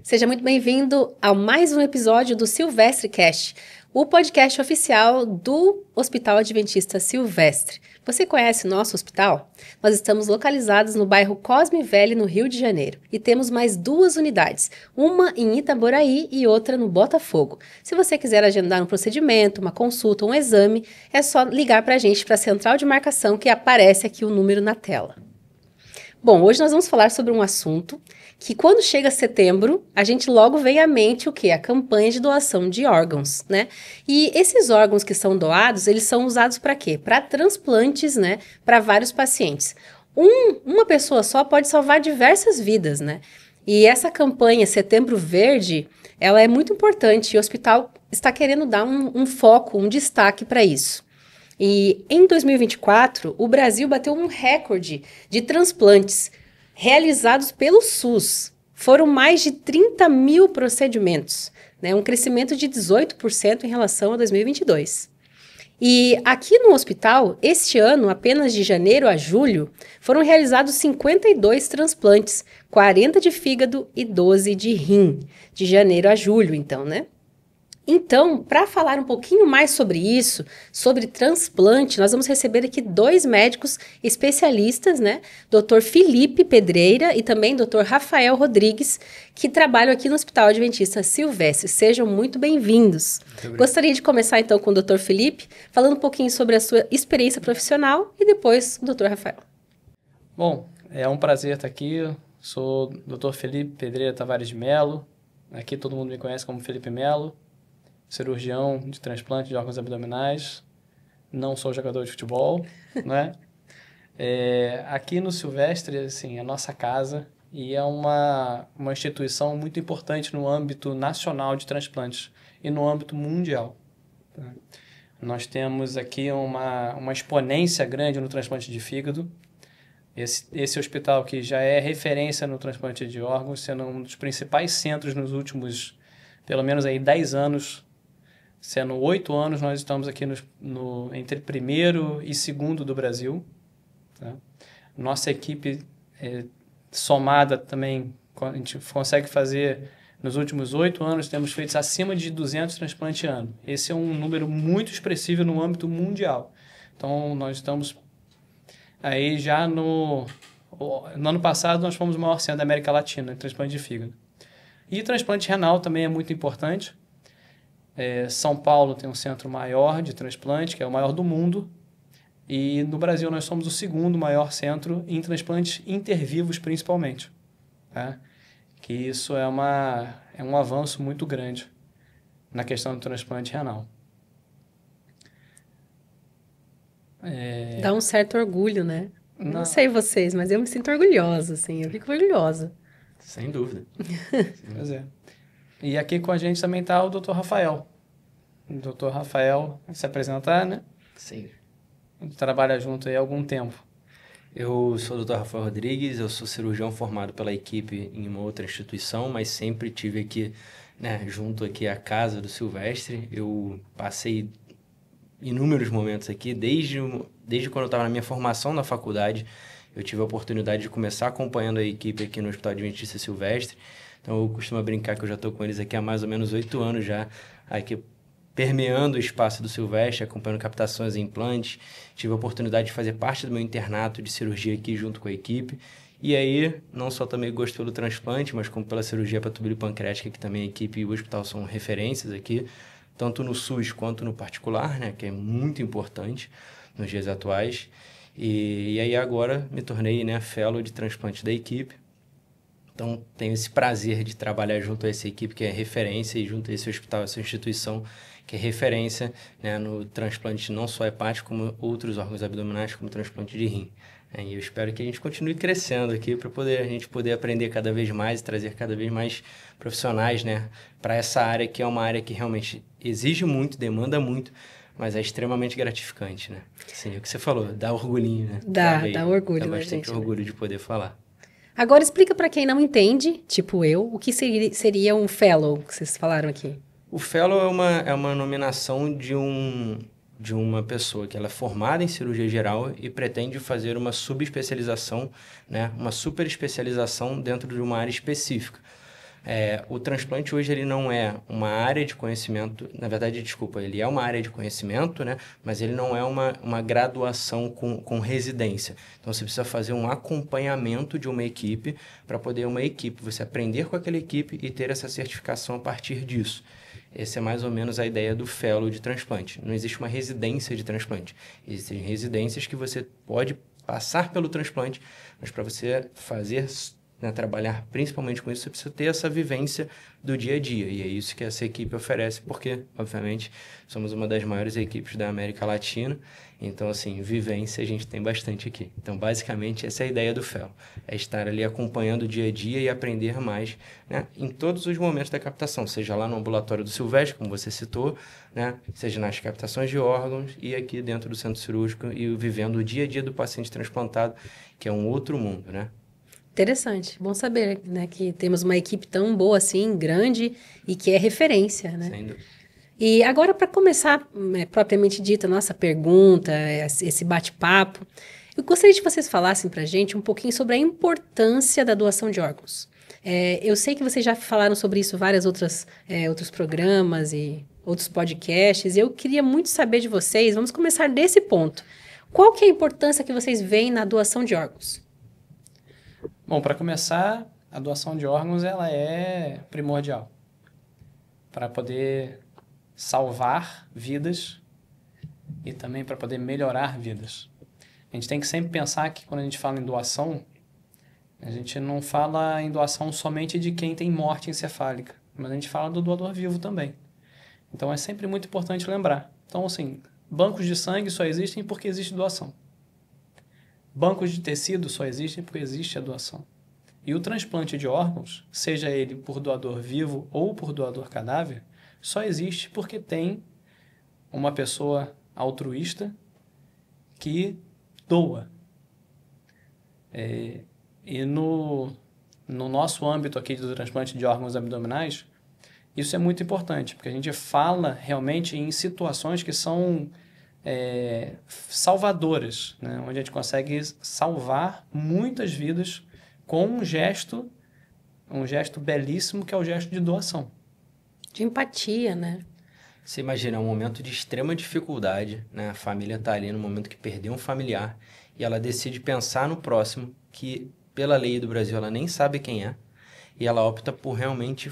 Seja muito bem-vindo a mais um episódio do Silvestre Cast, o podcast oficial do Hospital Adventista Silvestre. Você conhece o nosso hospital? Nós estamos localizados no bairro Cosme Velho, no Rio de Janeiro, e temos mais 2 unidades, uma em Itaboraí e outra no Botafogo. Se você quiser agendar um procedimento, uma consulta, um exame, é só ligar para a gente, para a central de marcação que aparece aqui o número na tela. Bom, hoje nós vamos falar sobre um assunto que quando chega setembro, a gente logo vem à mente o quê? A campanha de doação de órgãos, né? E esses órgãos que são doados, eles são usados para quê? Para transplantes, né? Para vários pacientes. Uma pessoa só pode salvar diversas vidas, né? E essa campanha Setembro Verde, ela é muito importante e o hospital está querendo dar um foco, um destaque para isso. E em 2024, o Brasil bateu um recorde de transplantes realizados pelo SUS. Foram mais de 30 mil procedimentos, né? Um crescimento de 18% em relação a 2022. E aqui no hospital, este ano, apenas de janeiro a julho, foram realizados 52 transplantes, 40 de fígado e 12 de rim, de janeiro a julho, então, né? Então, para falar um pouquinho mais sobre isso, sobre transplante, nós vamos receber aqui 2 médicos especialistas, né? Dr. Felipe Pedreira e também Dr. Rafael Rodrigues, que trabalham aqui no Hospital Adventista Silvestre. Sejam muito bem-vindos. Gostaria de começar então com o Dr. Felipe, falando um pouquinho sobre a sua experiência profissional e depois o Dr. Rafael. Bom, é um prazer estar aqui. Sou o Dr. Felipe Pedreira Tavares de Melo. Aqui todo mundo me conhece como Felipe Melo. Cirurgião de transplante de órgãos abdominais, não sou jogador de futebol, né? Aqui no Silvestre, assim, é a nossa casa e é uma instituição muito importante no âmbito nacional de transplantes e no âmbito mundial. Tá? Nós temos aqui uma exponência grande no transplante de fígado. Esse hospital que já é referência no transplante de órgãos, sendo um dos principais centros nos últimos, pelo menos aí 10 anos, sendo 8 anos, nós estamos aqui entre primeiro e segundo do Brasil. Tá? Nossa equipe somada também, a gente consegue fazer, nos últimos 8 anos, temos feito acima de 200 transplantes ano. Esse é um número muito expressivo no âmbito mundial. Então, nós estamos aí já no ano passado, nós fomos o maior centro da América Latina em transplante de fígado. E transplante renal também é muito importante. São Paulo tem um centro maior de transplante, que é o maior do mundo, e no Brasil nós somos o segundo maior centro em transplantes intervivos, principalmente. Tá? Que isso é um avanço muito grande na questão do transplante renal. Dá um certo orgulho, né? Não sei vocês, mas eu me sinto orgulhosa, assim, eu fico orgulhosa. Sem dúvida. Pois é. E aqui com a gente também está o Dr. Rafael. O Dr. Rafael, vai se apresentar, né? Sim. A gente trabalha junto aí há algum tempo. Eu sou o Dr. Rafael Rodrigues, eu sou cirurgião formado pela equipe em uma outra instituição, mas sempre tive aqui, né, junto aqui à casa do Silvestre. Eu passei inúmeros momentos aqui, desde quando eu estava na minha formação na faculdade, eu tive a oportunidade de começar acompanhando a equipe aqui no Hospital Adventista Silvestre. Então, eu costumo brincar que eu já estou com eles aqui há mais ou menos 8 anos já, aqui permeando o espaço do Silvestre, acompanhando captações e implantes. Tive a oportunidade de fazer parte do meu internato de cirurgia aqui junto com a equipe. E aí, não só também gosto pelo transplante, mas como pela cirurgia pancreática, que também a equipe e o hospital são referências aqui, tanto no SUS quanto no particular, né, que é muito importante nos dias atuais. E aí agora me tornei, né, fellow de transplante da equipe. Então, tenho esse prazer de trabalhar junto a essa equipe que é referência e junto a esse hospital, essa instituição que é referência, né, no transplante não só hepático, como outros órgãos abdominais, como transplante de rim. E eu espero que a gente continue crescendo aqui para a gente poder aprender cada vez mais e trazer cada vez mais profissionais, né, para essa área que é uma área que realmente exige muito, demanda muito, mas é extremamente gratificante, né? Assim, é o que você falou, dá orgulhinho, né? Dá orgulho, dá né, bastante gente? orgulho de poder falar. Agora explica para quem não entende, tipo eu, o que seria um fellow que vocês falaram aqui. O fellow é uma nominação de uma pessoa que ela é formada em cirurgia geral e pretende fazer uma subespecialização, né, uma super especialização dentro de uma área específica. O transplante hoje ele não é uma área de conhecimento, na verdade, desculpa, ele é uma área de conhecimento, né? Mas ele não é uma graduação com residência. Então, você precisa fazer um acompanhamento de uma equipe para poder você aprender com aquela equipe e ter essa certificação a partir disso. Essa é mais ou menos a ideia do fellow de transplante. Não existe uma residência de transplante. Existem residências que você pode passar pelo transplante, mas para você fazer, né, trabalhar principalmente com isso, você precisa ter essa vivência do dia a dia. E é isso que essa equipe oferece, porque, obviamente, somos uma das maiores equipes da América Latina. Então, assim, vivência a gente tem bastante aqui. Então, basicamente, essa é a ideia do fellow. É estar ali acompanhando o dia a dia e aprender mais, né, em todos os momentos da captação, seja lá no ambulatório do Silvestre, como você citou, né, seja nas captações de órgãos e aqui dentro do centro cirúrgico e vivendo o dia a dia do paciente transplantado, que é um outro mundo, né? Interessante. Bom saber, né, que temos uma equipe tão boa assim, grande e que é referência, né? Sem dúvida. E agora, para começar, propriamente dita, a nossa pergunta, esse bate-papo, eu gostaria que vocês falassem para a gente um pouquinho sobre a importância da doação de órgãos. Eu sei que vocês já falaram sobre isso em vários outros programas e outros podcasts, e eu queria muito saber de vocês, vamos começar desse ponto. Qual que é a importância que vocês veem na doação de órgãos? Bom, para começar, a doação de órgãos ela é primordial para poder salvar vidas e também para poder melhorar vidas. A gente tem que sempre pensar que quando a gente fala em doação, a gente não fala em doação somente de quem tem morte encefálica, mas a gente fala do doador vivo também. Então é sempre muito importante lembrar. Então, assim, bancos de sangue só existem porque existe doação. Bancos de tecido só existem porque existe a doação. E o transplante de órgãos, seja ele por doador vivo ou por doador cadáver, só existe porque tem uma pessoa altruísta que doa. E no nosso âmbito aqui do transplante de órgãos abdominais, isso é muito importante, porque a gente fala realmente em situações que são salvadoras, né? Onde a gente consegue salvar muitas vidas com um gesto belíssimo que é o gesto de doação. De empatia, né? Você imagina, um momento de extrema dificuldade, né? A família está ali no momento que perdeu um familiar e ela decide pensar no próximo, que pela lei do Brasil ela nem sabe quem é, e ela opta por realmente,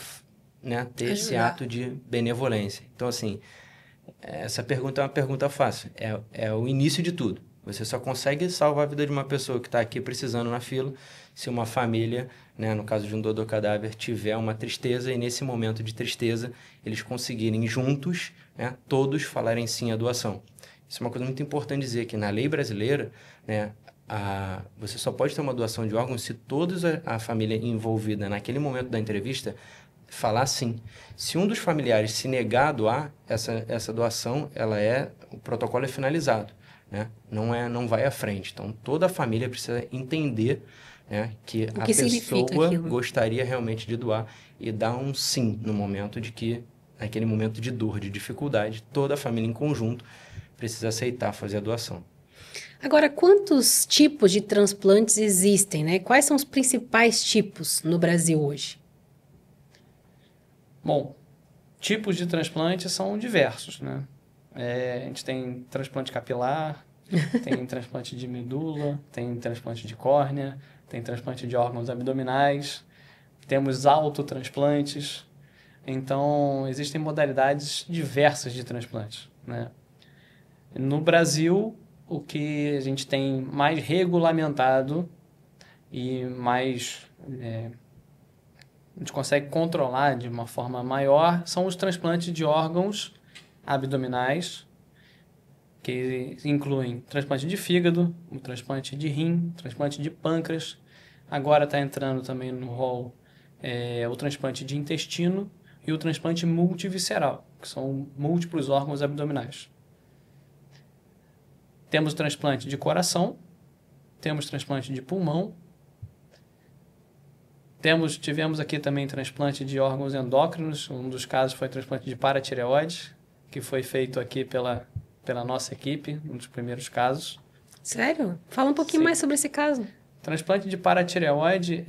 né, ter esse ato de benevolência. Então, assim, essa pergunta é uma pergunta fácil. É o início de tudo. Você só consegue salvar a vida de uma pessoa que está aqui precisando na fila se uma família, né, no caso de um doador cadáver, tiver uma tristeza e nesse momento de tristeza eles conseguirem juntos, né, todos falarem sim à doação. Isso é uma coisa muito importante dizer, que na lei brasileira, né, você só pode ter uma doação de órgãos se toda a família envolvida naquele momento da entrevista falar sim. Se um dos familiares se negar a doar, essa doação, o protocolo é finalizado, né? Não vai à frente. Então, toda a família precisa entender, né, que a pessoa gostaria realmente de doar e dar um sim no momento naquele momento de dor, de dificuldade, toda a família em conjunto precisa aceitar fazer a doação. Agora, quantos tipos de transplantes existem, né? Quais são os principais tipos no Brasil hoje? Bom, tipos de transplante são diversos, né? A gente tem transplante capilar, tem transplante de medula, tem transplante de córnea, tem transplante de órgãos abdominais, temos autotransplantes. Então, existem modalidades diversas de transplantes, né? No Brasil, o que a gente tem mais regulamentado e mais a gente consegue controlar de uma forma maior são os transplantes de órgãos abdominais, que incluem transplante de fígado, o transplante de rim, transplante de pâncreas. Agora está entrando também no rol o transplante de intestino e o transplante multivisceral, que são múltiplos órgãos abdominais. Temos transplante de coração, temos transplante de pulmão, tivemos aqui também transplante de órgãos endócrinos, um dos casos foi transplante de paratireoide, que foi feito aqui pela nossa equipe, um dos primeiros casos. Sério? Fala um pouquinho mais sobre esse caso. Transplante de paratireoide,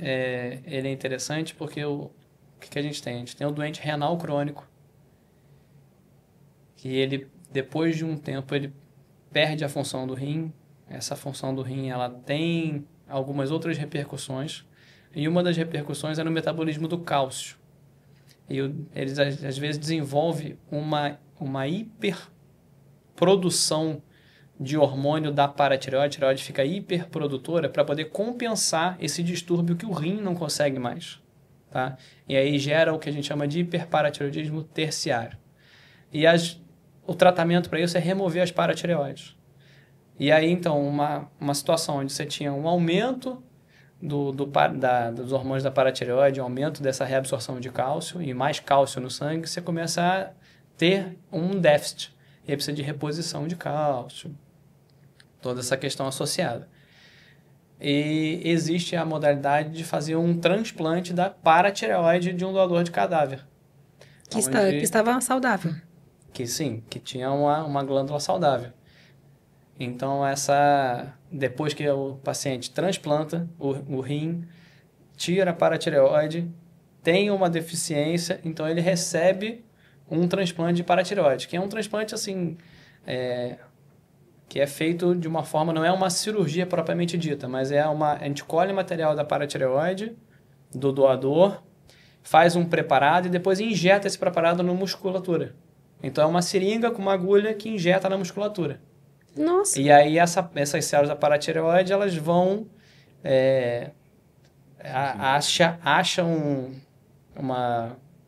ele é interessante porque o que a gente tem? A gente tem o doente renal crônico, que ele, depois de um tempo, ele perde a função do rim. Essa função do rim, ela tem algumas outras repercussões, e uma das repercussões é no metabolismo do cálcio. E eles, às vezes, desenvolvem uma hiperprodução de hormônio da paratireoide, a tireoide fica hiperprodutora para poder compensar esse distúrbio que o rim não consegue mais. Tá? E aí gera o que a gente chama de hiperparatireoidismo terciário. E o tratamento para isso é remover as paratireoides. E aí, então, uma situação onde você tinha um aumento dos hormônios da paratireoide, um aumento dessa reabsorção de cálcio e mais cálcio no sangue, você começa a ter um déficit. E aí precisa de reposição de cálcio, toda essa questão associada. E existe a modalidade de fazer um transplante da paratireoide de um doador de cadáver. Que estava saudável. Que tinha uma glândula saudável. Então, depois que o paciente transplanta o rim, tira a paratireoide, tem uma deficiência, então ele recebe um transplante de paratireoide, que é um transplante assim, que é feito de uma forma, não é uma cirurgia propriamente dita, mas a gente colhe material da paratireoide do doador, faz um preparado e depois injeta esse preparado na musculatura. Então, é uma seringa com uma agulha que injeta na musculatura. Nossa. E aí essas células da paratireoide, elas vão acham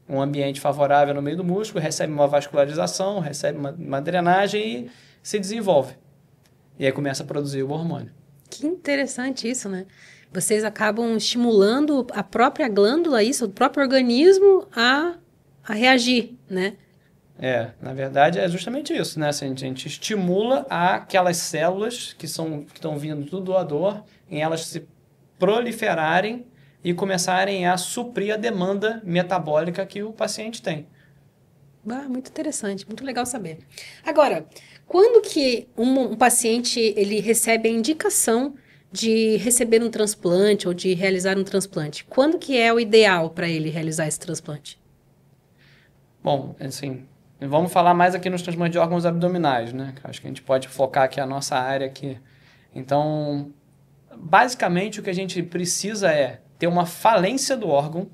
um ambiente favorável no meio do músculo, recebe uma vascularização, recebe uma drenagem e se desenvolve. E aí começa a produzir o hormônio. Que interessante isso, né? Vocês acabam estimulando a própria glândula, o próprio organismo a reagir, né? Na verdade é justamente isso, né? Assim, a gente estimula aquelas células que estão vindo do doador, em elas se proliferarem e começarem a suprir a demanda metabólica que o paciente tem. Muito interessante, muito legal saber. Agora, quando que um paciente ele recebe a indicação de receber um transplante ou de realizar um transplante? Quando que é o ideal para ele realizar esse transplante? Bom, assim, vamos falar mais aqui nos transplantes de órgãos abdominais, né? Acho que a gente pode focar aqui a nossa área aqui. Então, basicamente o que a gente precisa é ter uma falência do órgão,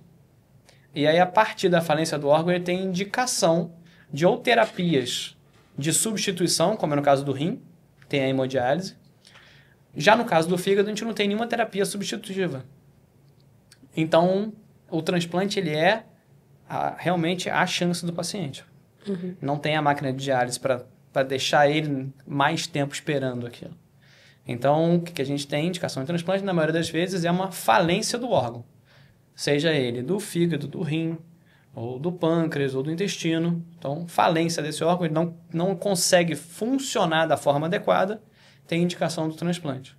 e aí a partir da falência do órgão ele tem indicação de ou terapias de substituição, como é no caso do rim, tem a hemodiálise. Já no caso do fígado, a gente não tem nenhuma terapia substitutiva. Então, o transplante ele é realmente a chance do paciente. Uhum. Não tem a máquina de diálise para deixar ele mais tempo esperando aquilo. Então, o que a gente tem, indicação de transplante, na maioria das vezes, é uma falência do órgão. Seja ele do fígado, do rim, ou do pâncreas, ou do intestino. Então, falência desse órgão, ele não consegue funcionar da forma adequada, tem indicação do transplante.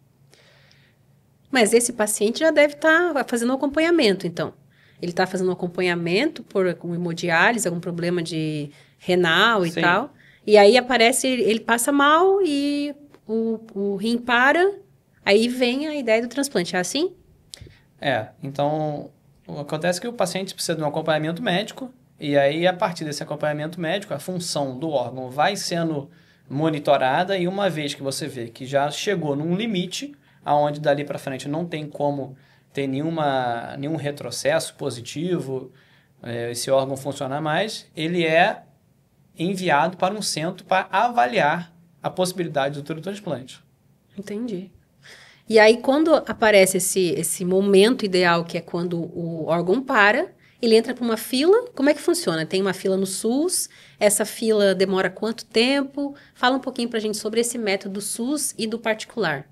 Mas esse paciente já deve estar fazendo acompanhamento, então. Ele está fazendo um acompanhamento com hemodiálise, algum problema de renal e Sim. tal. E aí ele passa mal e o rim para, aí vem a ideia do transplante. É assim? Então, acontece que o paciente precisa de um acompanhamento médico, e aí, a partir desse acompanhamento médico, a função do órgão vai sendo monitorada, e uma vez que você vê que já chegou num limite, aonde dali para frente não tem como ter nenhum retrocesso positivo, esse órgão funcionar mais, ele é enviado para um centro para avaliar a possibilidade do transplante. Entendi. E aí, quando aparece esse momento ideal, que é quando o órgão para, ele entra para uma fila. Como é que funciona? Tem uma fila no SUS, essa fila demora quanto tempo? Fala um pouquinho para a gente sobre esse método do SUS e do particular.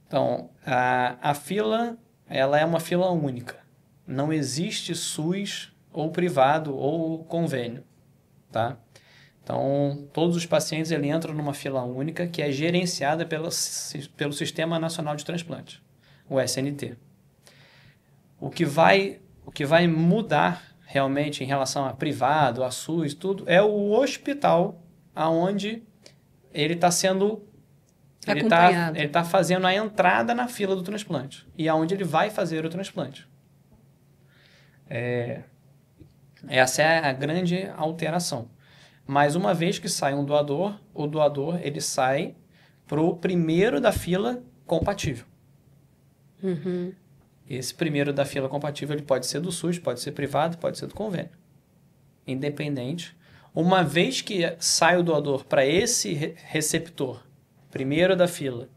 Então, a fila, ela é uma fila única. Não existe SUS ou privado ou convênio, tá? Então, todos os pacientes ele entram numa fila única que é gerenciada pelo Sistema Nacional de Transplante, o SNT. O que vai mudar realmente em relação a privado, a SUS, tudo, é o hospital aonde ele está sendo... Ele está fazendo a entrada na fila do transplante e aonde ele vai fazer o transplante. Essa é a grande alteração. Mas uma vez que sai um doador, o doador ele sai para o primeiro da fila compatível. Uhum. Esse primeiro da fila compatível ele pode ser do SUS, pode ser privado, pode ser do convênio. Independente. Uma vez que sai o doador para esse receptor, primeiro da fila,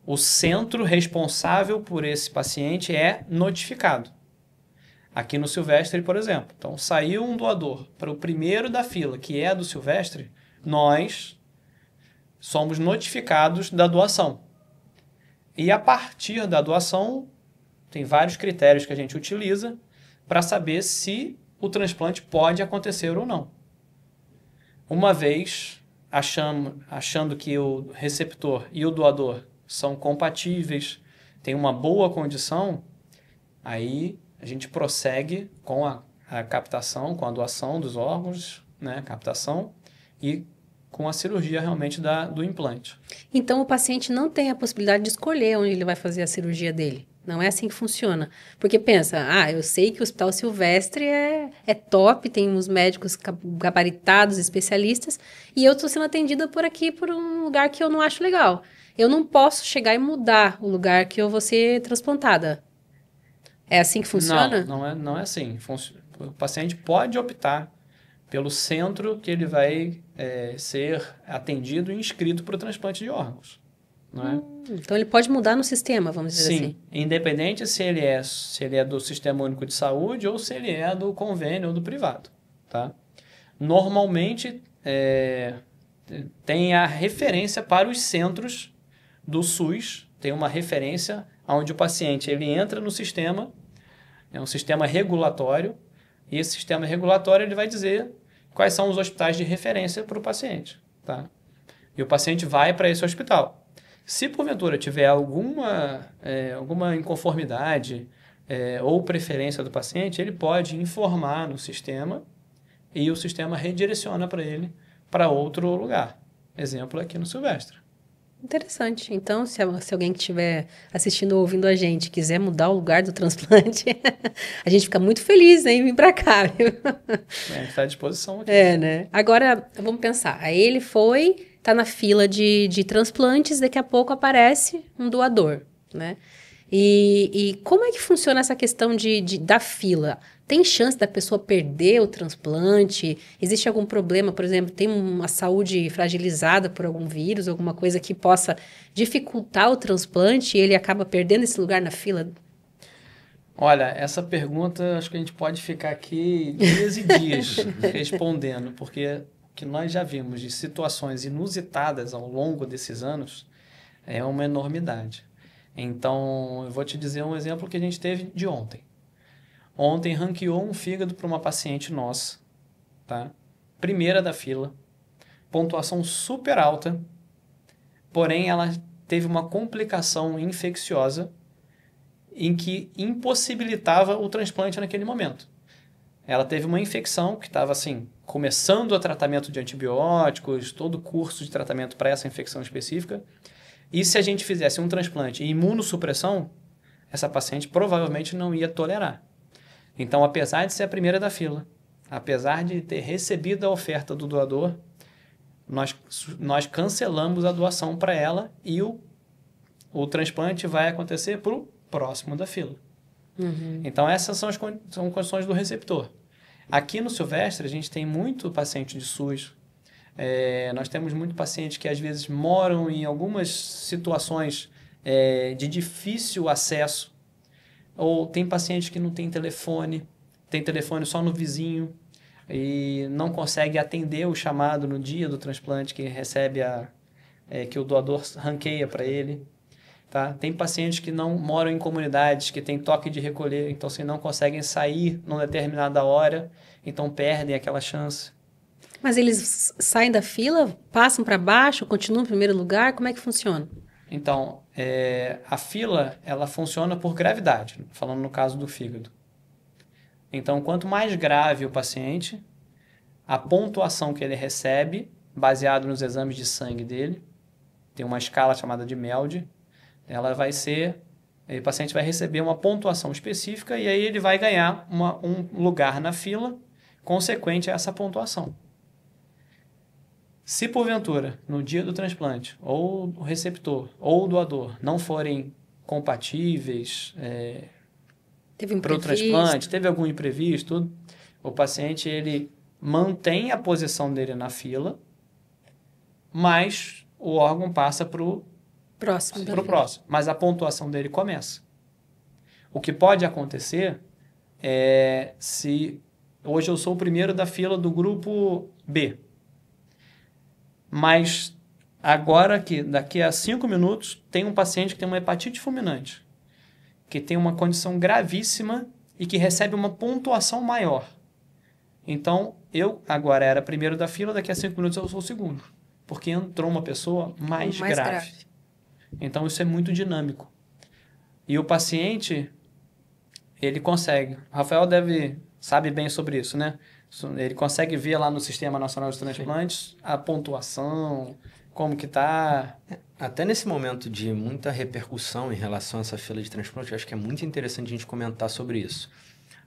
o centro responsável por esse paciente é notificado. Aqui no Silvestre, por exemplo. Então, saiu um doador para o primeiro da fila, que é do Silvestre, nós somos notificados da doação. E a partir da doação, tem vários critérios que a gente utiliza para saber se o transplante pode acontecer ou não. Uma vez achando que o receptor e o doador são compatíveis, têm uma boa condição, aí a gente prossegue com a captação, com a doação dos órgãos, né, captação, e com a cirurgia realmente do implante. Então, o paciente não tem a possibilidade de escolher onde ele vai fazer a cirurgia dele. Não é assim que funciona. Porque pensa, eu sei que o Hospital Silvestre é top, tem uns médicos gabaritados, especialistas, e eu estou sendo atendida por aqui, por um lugar que eu não acho legal. Eu não posso chegar e mudar o lugar que eu vou ser transplantada. É assim que funciona? Não é assim. O paciente pode optar pelo centro que ele vai ser atendido e inscrito para o transplante de órgãos. Não é? Então, ele pode mudar no sistema, vamos dizer assim. Sim, independente se ele é do Sistema Único de Saúde ou se ele é do convênio ou do privado. Tá? Normalmente, tem a referência para os centros do SUS, tem uma referência onde o paciente ele entra no sistema, é um sistema regulatório, e esse sistema regulatório ele vai dizer quais são os hospitais de referência para o paciente. Tá? E o paciente vai para esse hospital. Se porventura tiver alguma inconformidade ou preferência do paciente, ele pode informar no sistema e o sistema redireciona para ele para outro lugar. Exemplo aqui no Silvestre. Interessante. Então, se alguém que estiver assistindo ou ouvindo a gente quiser mudar o lugar do transplante, a gente fica muito feliz em vir para cá, viu? Está à disposição aqui. Né? Agora, vamos pensar. Aí ele está na fila de transplantes, daqui a pouco aparece um doador, né? E como é que funciona essa questão da fila? Tem chance da pessoa perder o transplante? Existe algum problema, por exemplo, tem uma saúde fragilizada por algum vírus, alguma coisa que possa dificultar o transplante e ele acaba perdendo esse lugar na fila? Olha, essa pergunta acho que a gente pode ficar aqui dias e dias respondendo, porque o que nós já vimos de situações inusitadas ao longo desses anos é uma enormidade. Então, eu vou te dizer um exemplo que a gente teve de ontem. Ontem ranqueou um fígado para uma paciente nossa, tá? Primeira da fila, pontuação super alta, porém ela teve uma complicação infecciosa em que impossibilitava o transplante naquele momento. Ela teve uma infecção que estava assim, começando o tratamento de antibióticos, todo o curso de tratamento para essa infecção específica, e se a gente fizesse um transplante e imunossupressão, essa paciente provavelmente não ia tolerar. Então, apesar de ser a primeira da fila, apesar de ter recebido a oferta do doador, nós cancelamos a doação para ela e o transplante vai acontecer para o próximo da fila. Uhum. Então, essas são são condições do receptor. Aqui no Silvestre, a gente tem muito paciente de SUS. Nós temos muito pacientes que, às vezes, moram em algumas situações de difícil acesso. Ou tem pacientes que não tem telefone só no vizinho e não consegue atender o chamado no dia do transplante que recebe que o doador ranqueia para ele. Tá? Tem pacientes que não moram em comunidades, que tem toque de recolher, então assim, não conseguem sair numa determinada hora, então perdem aquela chance. Mas eles saem da fila, passam para baixo, continuam no primeiro lugar? Como é que funciona? Então, a fila, ela funciona por gravidade, falando no caso do fígado. Então, quanto mais grave o paciente, a pontuação que ele recebe, baseado nos exames de sangue dele, tem uma escala chamada de MELD, ela vai ser o paciente vai receber uma pontuação específica e aí ele vai ganhar um lugar na fila consequente a essa pontuação. Se porventura, no dia do transplante, ou o receptor ou o doador não forem compatíveis para o transplante, teve algum imprevisto, o paciente ele mantém a posição dele na fila, mas o órgão passa para o próximo. Mas a pontuação dele começa. O que pode acontecer é se hoje eu sou o primeiro da fila do grupo B, mas agora que daqui a 5 minutos tem um paciente que tem uma hepatite fulminante, que tem uma condição gravíssima e que recebe uma pontuação maior. Então, eu agora era primeiro da fila, daqui a 5 minutos eu sou o segundo, porque entrou uma pessoa mais grave. Então, isso é muito dinâmico. E o paciente, ele consegue. O Rafael sabe bem sobre isso, né? Ele consegue ver lá no Sistema Nacional de Transplantes a pontuação, como que está. Até nesse momento de muita repercussão em relação a essa fila de transplante, eu acho que é muito interessante a gente comentar sobre isso.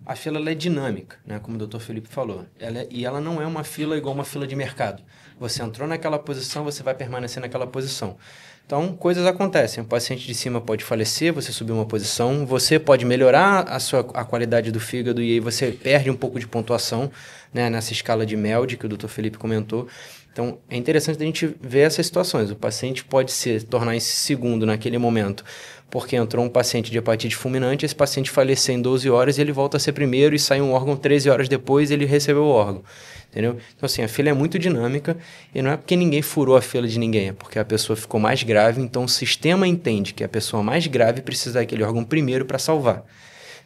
A fila ela é dinâmica, né? Como o Dr. Felipe falou. E ela não é uma fila igual uma fila de mercado. Você entrou naquela posição, você vai permanecer naquela posição. Então, coisas acontecem. O paciente de cima pode falecer, você subir uma posição, você pode melhorar a qualidade do fígado e aí você perde um pouco de pontuação, né, nessa escala de MELD que o Dr. Felipe comentou. Então, é interessante a gente ver essas situações. O paciente pode se tornar esse segundo naquele momento, porque entrou um paciente de hepatite fulminante, esse paciente faleceu em 12 horas e ele volta a ser primeiro e sai um órgão 13 horas depois e ele recebeu o órgão. Entendeu? Então, assim, a fila é muito dinâmica e não é porque ninguém furou a fila de ninguém, é porque a pessoa ficou mais grave, então o sistema entende que a pessoa mais grave precisa daquele órgão primeiro para salvar.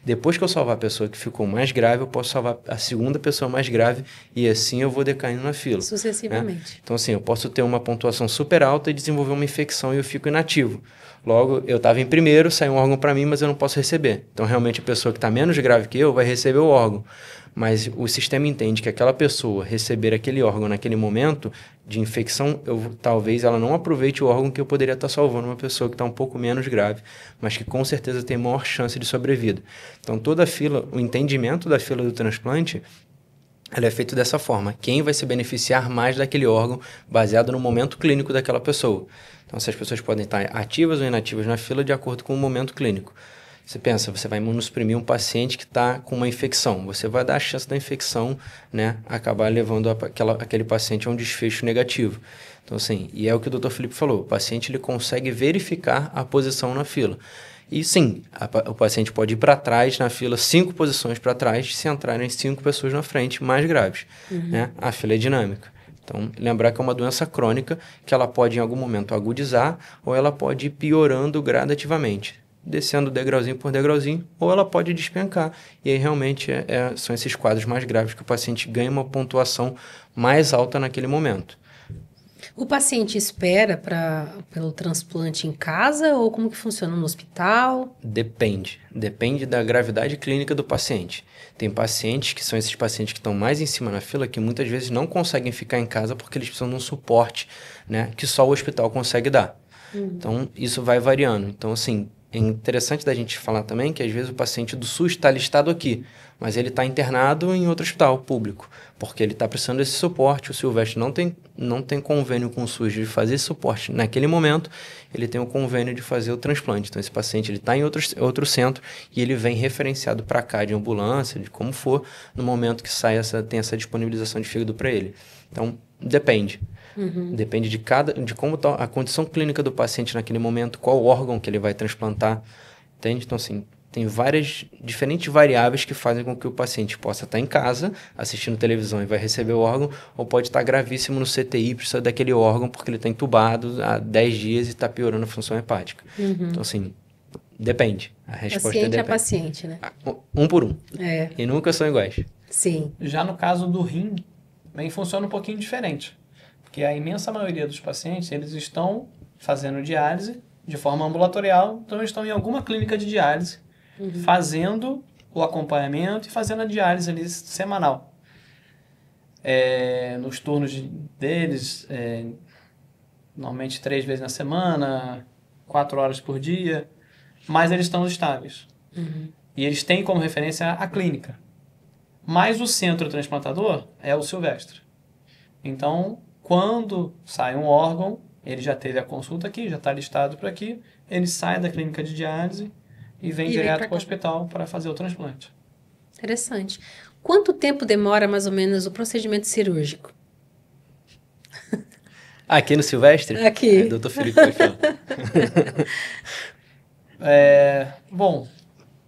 Depois que eu salvar a pessoa que ficou mais grave, eu posso salvar a segunda pessoa mais grave e assim eu vou decaindo na fila. Sucessivamente. Né? Então, assim, eu posso ter uma pontuação super alta e desenvolver uma infecção e eu fico inativo. Logo, eu estava em primeiro, saiu um órgão para mim, mas eu não posso receber. Então, realmente, a pessoa que está menos grave que eu vai receber o órgão. Mas o sistema entende que aquela pessoa receber aquele órgão naquele momento de infecção, talvez ela não aproveite o órgão que eu poderia estar salvando uma pessoa que está um pouco menos grave, mas que com certeza tem maior chance de sobrevida. Então, toda a fila, o entendimento da fila do transplante, ela é feito dessa forma. Quem vai se beneficiar mais daquele órgão baseado no momento clínico daquela pessoa. Então, essas pessoas podem estar ativas ou inativas na fila de acordo com o momento clínico. Você pensa, você vai imunossuprimir um paciente que está com uma infecção. Você vai dar a chance da infecção, né, acabar levando aquele paciente a um desfecho negativo. Então, assim, e é o que o Dr. Felipe falou, o paciente ele consegue verificar a posição na fila. E sim, o paciente pode ir para trás na fila, 5 posições para trás, se entrarem 5 pessoas na frente mais graves. Né? A fila é dinâmica. Então, lembrar que é uma doença crônica que ela pode em algum momento agudizar ou ela pode ir piorando gradativamente, descendo degrauzinho por degrauzinho, ou ela pode despencar. E aí realmente são esses quadros mais graves que o paciente ganha uma pontuação mais alta naquele momento. O paciente espera pelo transplante em casa ou como que funciona no hospital? Depende da gravidade clínica do paciente. Tem pacientes que são esses pacientes que estão mais em cima na fila que muitas vezes não conseguem ficar em casa porque eles precisam de um suporte, né, que só o hospital consegue dar. Então, isso vai variando. Então, assim, é interessante da gente falar também que às vezes o paciente do SUS está listado aqui, mas ele está internado em outro hospital público, porque ele está precisando desse suporte. O Silvestre não tem convênio com o SUS de fazer esse suporte. Naquele momento, ele tem o convênio de fazer o transplante. Então, esse paciente está em outro centro e ele vem referenciado para cá de ambulância, de como for, no momento que tem essa disponibilização de fígado para ele. Então, depende. Depende de como está a condição clínica do paciente naquele momento, qual órgão que ele vai transplantar, entende? Então, assim, tem várias diferentes variáveis que fazem com que o paciente possa estar em casa, assistindo televisão e vai receber o órgão, ou pode estar gravíssimo no CTI, precisa daquele órgão porque ele está entubado há 10 dias e está piorando a função hepática. Então, assim, depende. A resposta paciente depende. A paciente, né? Um por um. É. E nunca são iguais. Sim. Já no caso do rim, bem, funciona um pouquinho diferente. Porque a imensa maioria dos pacientes, eles estão fazendo diálise de forma ambulatorial, então eles estão em alguma clínica de diálise, fazendo o acompanhamento e fazendo a diálise ali semanal. Nos turnos deles, normalmente 3 vezes na semana, 4 horas por dia. mas eles estão estáveis. E eles têm como referência a clínica. Mas o centro transplantador é o Silvestre. Então, quando sai um órgão, ele já teve a consulta aqui, já está listado por aqui, ele sai da clínica de diálise e vem direto para o hospital para fazer o transplante. Interessante. Quanto tempo demora, mais ou menos, o procedimento cirúrgico? Aqui no Silvestre? Aqui. Doutor Felipe pode falar. Bom,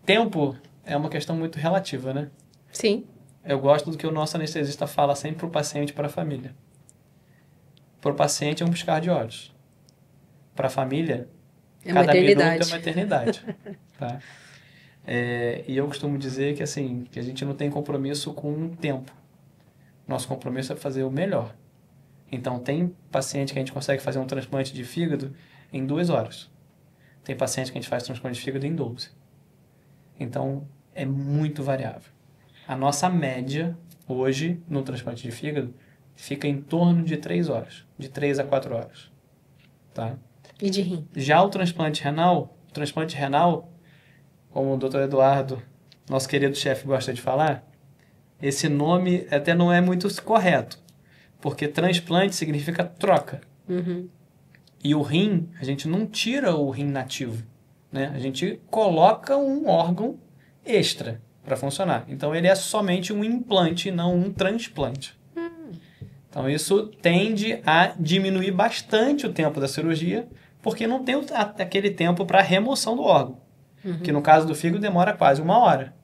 tempo é uma questão muito relativa, né? Sim. Eu gosto do que o nosso anestesista fala sempre para o paciente e para a família. Para o paciente é um piscar de olhos. Para a família, cada minuto é uma eternidade. Tá? E eu costumo dizer que, assim, que a gente não tem compromisso com o tempo. Nosso compromisso é fazer o melhor. Então, tem paciente que a gente consegue fazer um transplante de fígado em 2 horas. Tem paciente que a gente faz transplante de fígado em 12. Então, é muito variável. A nossa média, hoje, no transplante de fígado, fica em torno de 3 horas. De 3 a 4 horas. Tá? E de rim? Já o transplante renal, como o Dr. Eduardo, nosso querido chefe, gosta de falar, esse nome até não é muito correto. Porque transplante significa troca. E o rim, a gente não tira o rim nativo. Né? A gente coloca um órgão extra para funcionar. Então, ele é somente um implante, não um transplante. Então, isso tende a diminuir bastante o tempo da cirurgia, porque não tem aquele tempo para remoção do órgão. Que no caso do fígado demora quase 1 hora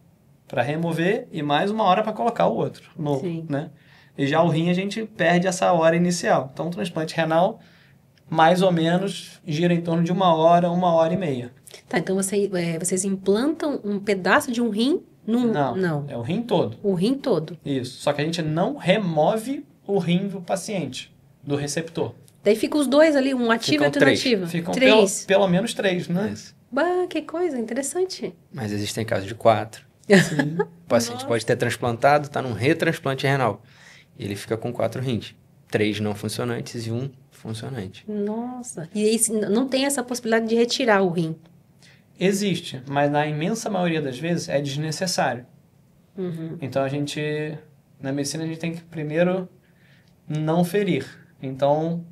para remover e mais 1 hora para colocar o outro novo. Né? E já o rim a gente perde essa hora inicial. Então, o transplante renal, mais ou menos, gira em torno de 1 hora, 1 hora e meia. Tá, então vocês implantam um pedaço de um rim num... Não, é o rim todo. O rim todo. Isso, só que a gente não remove o rim do paciente, do receptor. Daí ficam os dois ali, um ativo e outro inativo. Ficam 3. pelo menos 3, né? Isso. Bah, que coisa, interessante. Mas existem casos de 4. Sim. O paciente pode ter transplantado, está num retransplante renal. Ele fica com 4 rins. 3 não funcionantes e 1 funcionante. Nossa. E aí não tem essa possibilidade de retirar o rim? Existe, mas na imensa maioria das vezes é desnecessário. Então, na medicina, a gente tem que primeiro não ferir. Então,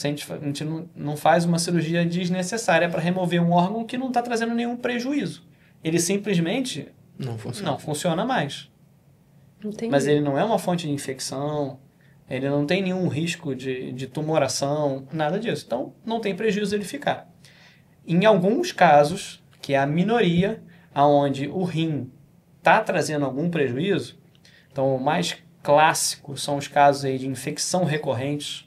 a gente não faz uma cirurgia desnecessária para remover um órgão que não está trazendo nenhum prejuízo. Ele simplesmente não funciona mais. Entendi. Mas ele não é uma fonte de infecção, ele não tem nenhum risco de tumoração, nada disso. Então, não tem prejuízo ele ficar. Em alguns casos, que é a minoria, onde o rim está trazendo algum prejuízo, então o mais clássico são os casos aí de infecção recorrentes,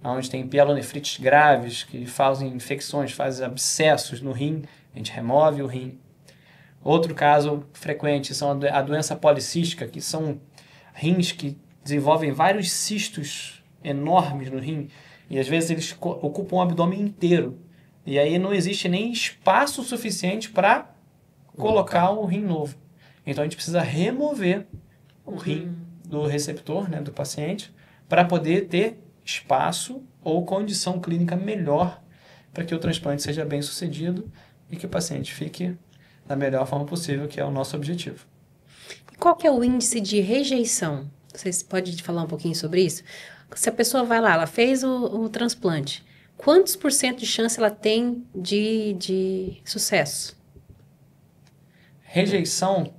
onde tem pielonefrites graves, que fazem infecções, fazem abscessos no rim, a gente remove o rim. Outro caso frequente são a doença policística, que são rins que desenvolvem vários cistos enormes no rim, e às vezes eles ocupam o abdômen inteiro. E aí não existe nem espaço suficiente para colocar um rim novo. Então a gente precisa remover o rim do receptor, né, do paciente, para poder ter espaço ou condição clínica melhor para que o transplante seja bem sucedido e que o paciente fique da melhor forma possível, que é o nosso objetivo. E qual que é o índice de rejeição? Vocês podem falar um pouquinho sobre isso? Se a pessoa vai lá, ela fez o transplante, quantos por cento de chance ela tem de sucesso? Rejeição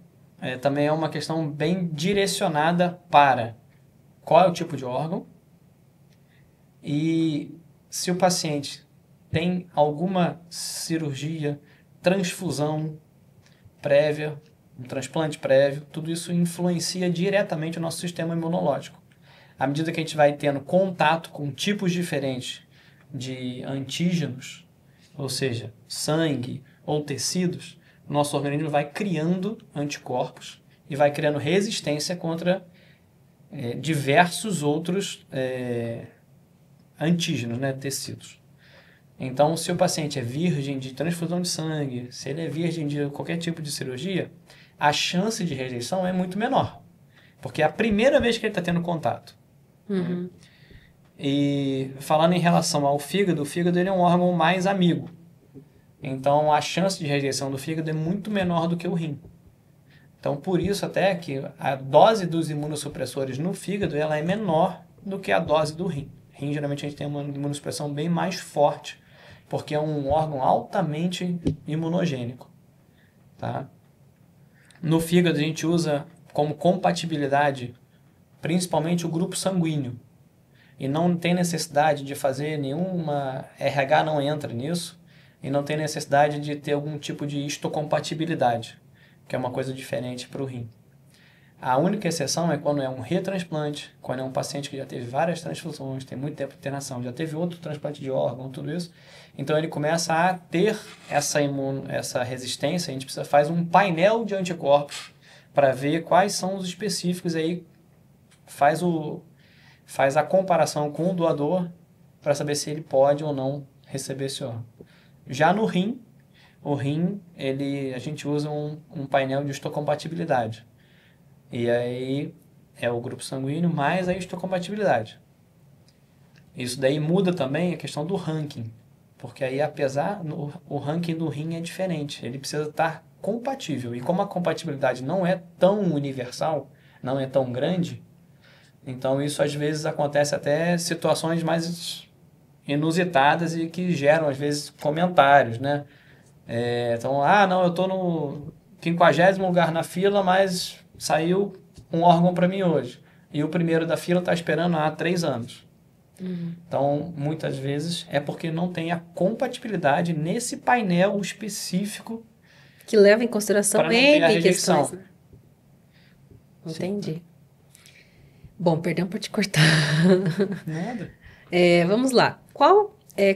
também é uma questão bem direcionada para qual é o tipo de órgão e se o paciente tem alguma cirurgia, transfusão prévia, um transplante prévio, tudo isso influencia diretamente o nosso sistema imunológico. À medida que a gente vai tendo contato com tipos diferentes de antígenos, ou seja, sangue ou tecidos, nosso organismo vai criando anticorpos e vai criando resistência contra diversos outros antígenos, né, tecidos. Então, se o paciente é virgem de transfusão de sangue, se ele é virgem de qualquer tipo de cirurgia, a chance de rejeição é muito menor, porque é a primeira vez que ele está tendo contato. E falando em relação ao fígado, o fígado ele é um órgão mais amigo. Então, a chance de rejeição do fígado é muito menor do que o rim. Então, por isso até que a dose dos imunossupressores no fígado ela é menor do que a dose do rim. Rim, geralmente, a gente tem uma imunossupressão bem mais forte, porque é um órgão altamente imunogênico. Tá? No fígado, a gente usa como compatibilidade, principalmente o grupo sanguíneo. E não tem necessidade de fazer nenhuma... RH não entra nisso. E não tem necessidade de ter algum tipo de histocompatibilidade, que é uma coisa diferente para o rim. A única exceção é quando é um retransplante, quando é um paciente que já teve várias transfusões, tem muito tempo de internação, já teve outro transplante de órgão, tudo isso. Então ele começa a ter essa resistência, a gente faz um painel de anticorpos para ver quais são os específicos, aí faz a comparação com o doador para saber se ele pode ou não receber esse órgão. Já no rim, a gente usa um painel de histocompatibilidade. E aí é o grupo sanguíneo mais a histocompatibilidade. Isso daí muda também a questão do ranking, porque aí o ranking do rim é diferente, ele precisa estar compatível. E como a compatibilidade não é tão universal, não é tão grande, então isso às vezes acontece até situações mais inusitadas e que geram às vezes comentários, né? Então, não, eu estou no 50º lugar na fila, mas saiu um órgão para mim hoje. E o primeiro da fila está esperando há 3 anos. Então, muitas vezes é porque não tem a compatibilidade nesse painel específico que leva em consideração para não ter a N rejeição. questões. Né? Entendi. Bom, perdão por te cortar. Nada. Vamos lá.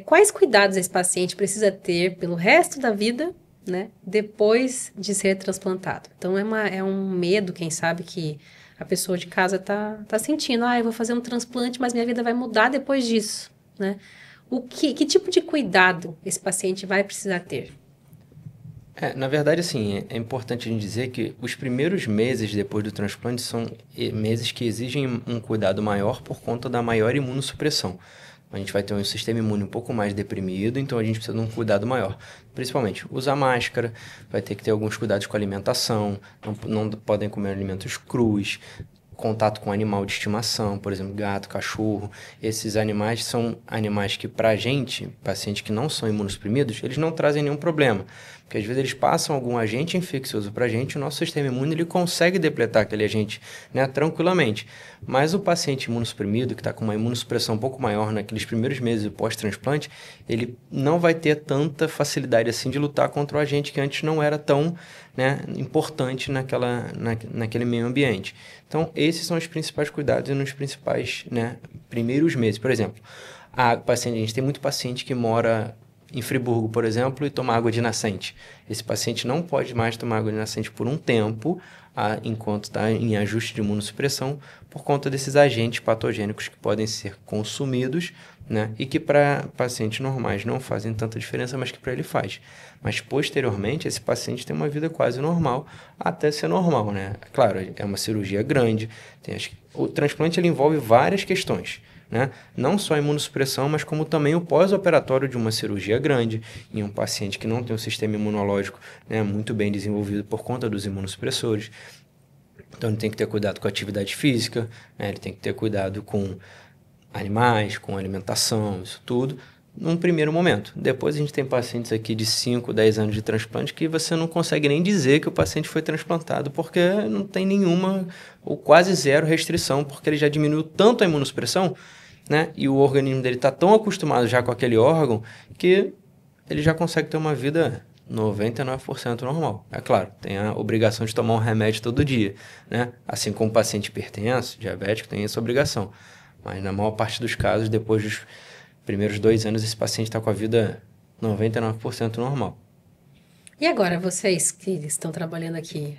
Quais cuidados esse paciente precisa ter pelo resto da vida, né, depois de ser transplantado? Então, é um medo, quem sabe, que a pessoa de casa tá sentindo. Eu vou fazer um transplante, mas minha vida vai mudar depois disso, né? Que tipo de cuidado esse paciente vai precisar ter? Na verdade, assim, é importante a gente dizer que os primeiros meses depois do transplante são meses que exigem um cuidado maior por conta da maior imunossupressão. A gente vai ter um sistema imune um pouco mais deprimido, então a gente precisa de um cuidado maior. Principalmente, usar máscara, vai ter que ter alguns cuidados com a alimentação, não podem comer alimentos crus, contato com animal de estimação, por exemplo, gato, cachorro. Esses animais são animais que, para a gente, pacientes que não são imunossuprimidos, eles não trazem nenhum problema. Porque às vezes eles passam algum agente infeccioso para a gente, o nosso sistema imune ele consegue depletar aquele agente, né, tranquilamente. Mas o paciente imunossuprimido, que está com uma imunossupressão um pouco maior naqueles primeiros meses do pós-transplante, ele não vai ter tanta facilidade assim de lutar contra o agente que antes não era tão, né, importante naquele meio ambiente. Então, esses são os principais cuidados e nos principais, né, primeiros meses. Por exemplo, a gente tem muito paciente que mora em Friburgo, por exemplo, e toma água de nascente. Esse paciente não pode mais tomar água de nascente por um tempo, enquanto está em ajuste de imunossupressão, por conta desses agentes patogênicos que podem ser consumidos, né, e que para pacientes normais não fazem tanta diferença, mas que para ele faz. Mas, posteriormente, esse paciente tem uma vida quase normal, até ser normal, né? Claro, é uma cirurgia grande. O transplante ele envolve várias questões, né? Não só a imunossupressão, mas como também o pós-operatório de uma cirurgia grande em um paciente que não tem um sistema imunológico, né, muito bem desenvolvido por conta dos imunossupressores. Então, ele tem que ter cuidado com a atividade física, né? Ele tem que ter cuidado com animais, com alimentação, isso tudo, num primeiro momento. Depois a gente tem pacientes aqui de 5, 10 anos de transplante que você não consegue nem dizer que o paciente foi transplantado, porque não tem nenhuma ou quase zero restrição, porque ele já diminuiu tanto a imunossupressão, né? E o organismo dele está tão acostumado já com aquele órgão que ele já consegue ter uma vida 99% normal. É claro, tem a obrigação de tomar um remédio todo dia, né? Assim como o paciente hipertenso, diabético, tem essa obrigação. Mas na maior parte dos casos, depois dos primeiros 2 anos, esse paciente está com a vida 99% normal. E agora, vocês que estão trabalhando aqui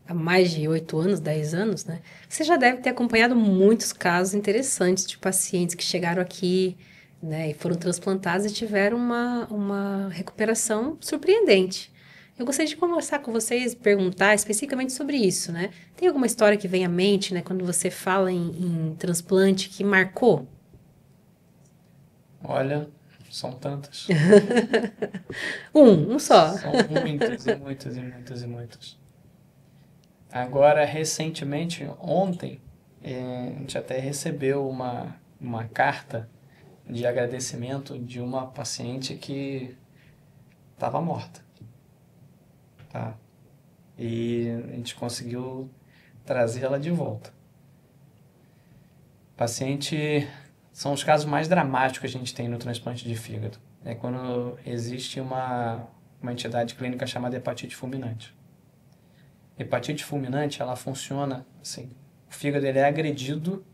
há mais de 8 anos, 10 anos, né? Você já deve ter acompanhado muitos casos interessantes de pacientes que chegaram aqui, né, e foram transplantados e tiveram uma recuperação surpreendente. Eu gostaria de conversar com vocês, perguntar especificamente sobre isso, né? Tem alguma história que vem à mente, né, quando você fala em transplante que marcou? Olha, são tantas. Um só. São muitas e muitas e muitas e muitas. Agora, recentemente, ontem, a gente até recebeu uma carta de agradecimento de uma paciente que estava morta. Tá? E a gente conseguiu trazer ela de volta. Paciente... São os casos mais dramáticos que a gente tem no transplante de fígado. É quando existe uma entidade clínica chamada hepatite fulminante. Hepatite fulminante, ela funciona assim. O fígado ele é agredido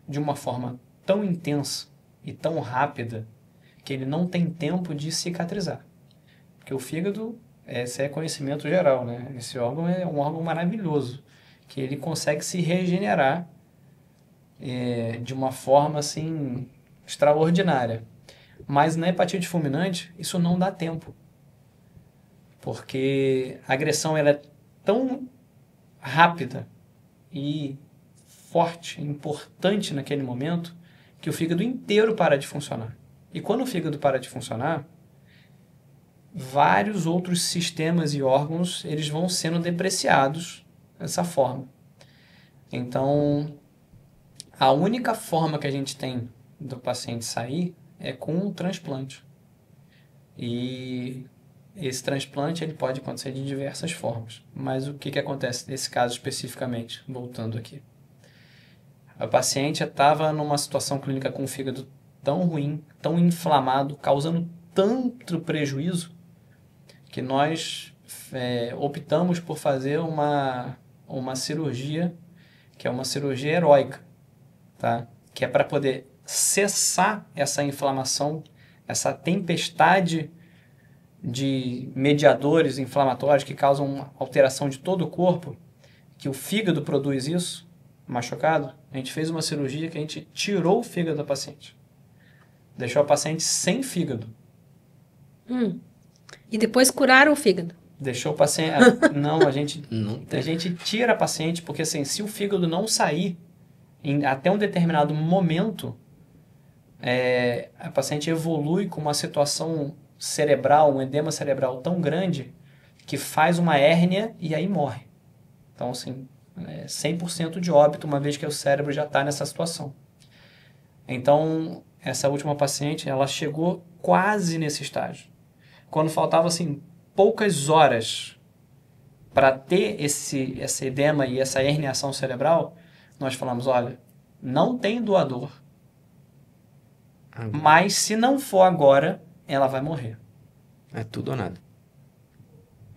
de uma forma tão intensa e tão rápida que ele não tem tempo de cicatrizar. Porque o fígado, esse é conhecimento geral, né? Esse órgão é um órgão maravilhoso, que ele consegue se regenerar de uma forma assim extraordinária. Mas na hepatite fulminante, isso não dá tempo. Porque a agressão ela é tão rápida e forte, importante naquele momento, que o fígado inteiro para de funcionar. E quando o fígado para de funcionar, vários outros sistemas e órgãos eles vão sendo depreciados dessa forma. Então, a única forma que a gente tem do paciente sair é com um transplante. E esse transplante ele pode acontecer de diversas formas. Mas o que acontece nesse caso especificamente? Voltando aqui. A paciente estava numa situação clínica com o fígado tão ruim, tão inflamado, causando tanto prejuízo, que nós optamos por fazer uma cirurgia, que é uma cirurgia heróica. Tá? Que é para poder cessar essa inflamação, essa tempestade de mediadores inflamatórios que causam alteração de todo o corpo, que o fígado produz isso, machucado. A gente fez uma cirurgia que a gente tirou o fígado da paciente. Deixou a paciente sem fígado. E depois curaram o fígado. Deixou o paciente... Não, a gente tira a paciente, porque assim, se o fígado não sair, até um determinado momento, a paciente evolui com uma situação cerebral, um edema cerebral tão grande, que faz uma hérnia e aí morre. Então, assim, 100% de óbito, uma vez que o cérebro já está nessa situação. Então, essa última paciente, ela chegou quase nesse estágio. Quando faltava, assim, poucas horas para ter esse edema e essa herniação cerebral, nós falamos, olha, não tem doador, mas se não for agora, ela vai morrer. É tudo ou nada.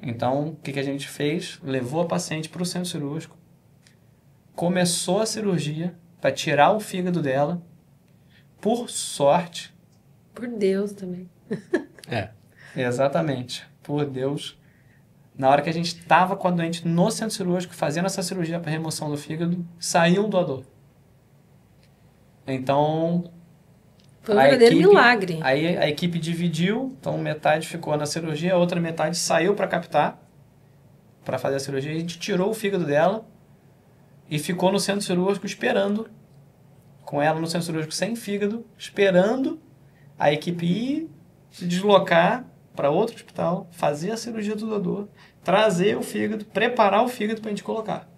Então, o que a gente fez? Levou a paciente para o centro cirúrgico, começou a cirurgia para tirar o fígado dela, por sorte. Por Deus também. Exatamente, por Deus. Na hora que a gente estava com a doente no centro cirúrgico, fazendo essa cirurgia para remoção do fígado, saiu um doador. Então... Foi um verdadeiro milagre. Aí a equipe dividiu, então metade ficou na cirurgia, a outra metade saiu para captar, para fazer a cirurgia. A gente tirou o fígado dela e ficou no centro cirúrgico esperando, com ela no centro cirúrgico sem fígado, esperando a equipe ir se deslocar para outro hospital, fazer a cirurgia do doador, trazer o fígado, preparar o fígado para a gente colocar.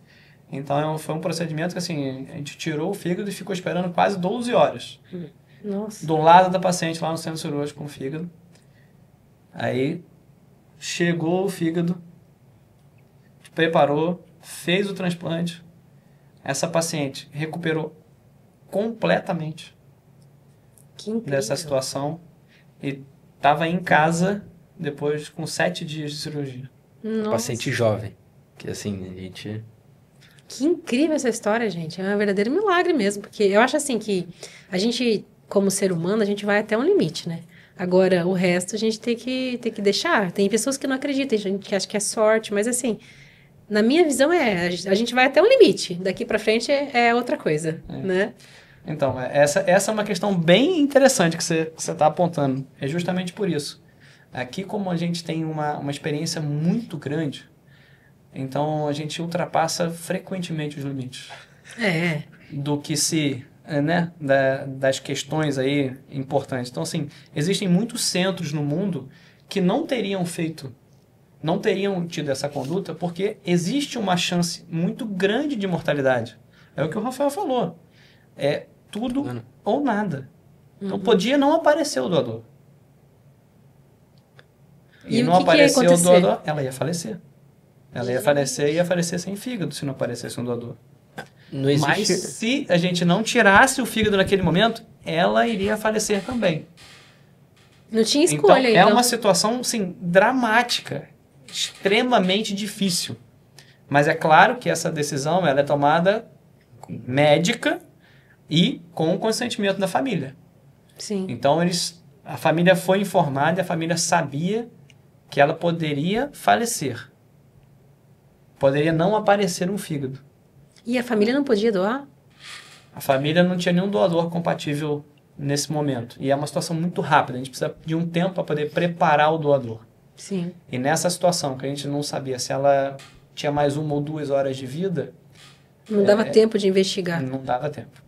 Então foi um procedimento que assim, a gente tirou o fígado e ficou esperando quase 12 horas. Nossa. Do lado da paciente lá no centro cirúrgico com o fígado. Aí chegou o fígado, preparou, fez o transplante. Essa paciente recuperou completamente dessa situação e estava em casa depois com 7 dias de cirurgia. Nossa. Paciente jovem, que assim, a gente... Que incrível essa história, gente. É um verdadeiro milagre mesmo, porque eu acho assim que a gente, como ser humano, a gente vai até um limite, né? Agora, o resto a gente tem que deixar. Tem pessoas que não acreditam, tem gente que acha que é sorte, mas assim, na minha visão a gente vai até um limite. Daqui para frente é outra coisa, né? Então, essa é uma questão bem interessante que você está apontando. É justamente por isso. Aqui, como a gente tem uma experiência muito grande, então a gente ultrapassa frequentemente os limites. É. Do que se né, das questões aí importantes. Então, assim, existem muitos centros no mundo que não teriam tido essa conduta porque existe uma chance muito grande de mortalidade. É o que o Rafael falou. É tudo ou nada. Então, podia não aparecer o doador. E não apareceu o doador, ela ia falecer. Ela ia falecer e ia falecer sem fígado se não aparecesse um doador. Mas se a gente não tirasse o fígado naquele momento, ela iria falecer também. Não tinha escolha, então. É uma situação, assim, dramática, extremamente difícil. Mas é claro que essa decisão ela é tomada médica e com o consentimento da família. Sim. Então, a família foi informada e a família sabia que ela poderia falecer. Poderia não aparecer um fígado. E a família não podia doar? A família não tinha nenhum doador compatível nesse momento. E é uma situação muito rápida. A gente precisa de um tempo para poder preparar o doador. Sim. E nessa situação, que a gente não sabia se ela tinha mais 1 ou 2 horas de vida... Não dava tempo de investigar. Não dava tempo.